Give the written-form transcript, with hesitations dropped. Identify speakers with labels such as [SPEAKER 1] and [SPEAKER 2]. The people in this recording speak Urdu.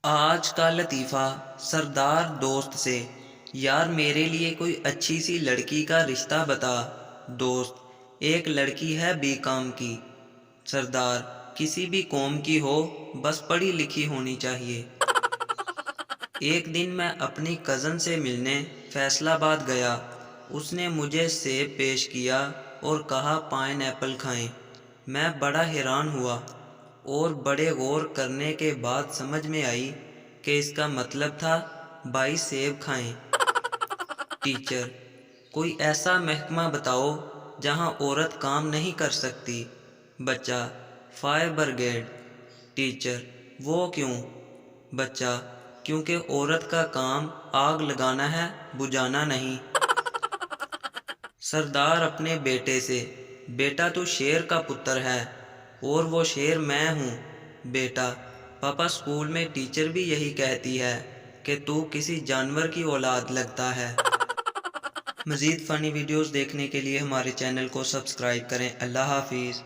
[SPEAKER 1] آج کا لطیفہ سردار دوست سے: یار میرے لیے کوئی اچھی سی لڑکی کا رشتہ بتا۔ دوست: ایک لڑکی ہے B.Com کی۔ سردار: کسی بھی قوم کی ہو، بس پڑھی لکھی ہونی چاہیے۔ ایک دن میں اپنی کزن سے ملنے فیصل آباد گیا۔ اس نے مجھے سیب پیش کیا اور کہا پائن ایپل کھائیں۔ میں بڑا حیران ہوا اور بڑے غور کرنے کے بعد سمجھ میں آئی کہ اس کا مطلب تھا بھائی سیب کھائیں۔ ٹیچر: کوئی ایسا محکمہ بتاؤ جہاں عورت کام نہیں کر سکتی۔ بچہ: فائر بریگیڈ۔ ٹیچر: وہ کیوں؟ بچہ: کیونکہ عورت کا کام آگ لگانا ہے، بجھانا نہیں۔ سردار اپنے بیٹے سے: بیٹا تو شیر کا پتر ہے اور وہ شیر میں ہوں۔ بیٹا: پاپا اسکول میں ٹیچر بھی یہی کہتی ہے کہ تو کسی جانور کی اولاد لگتا ہے۔ مزید فنی ویڈیوز دیکھنے کے لیے ہمارے چینل کو سبسکرائب کریں۔ اللہ حافظ۔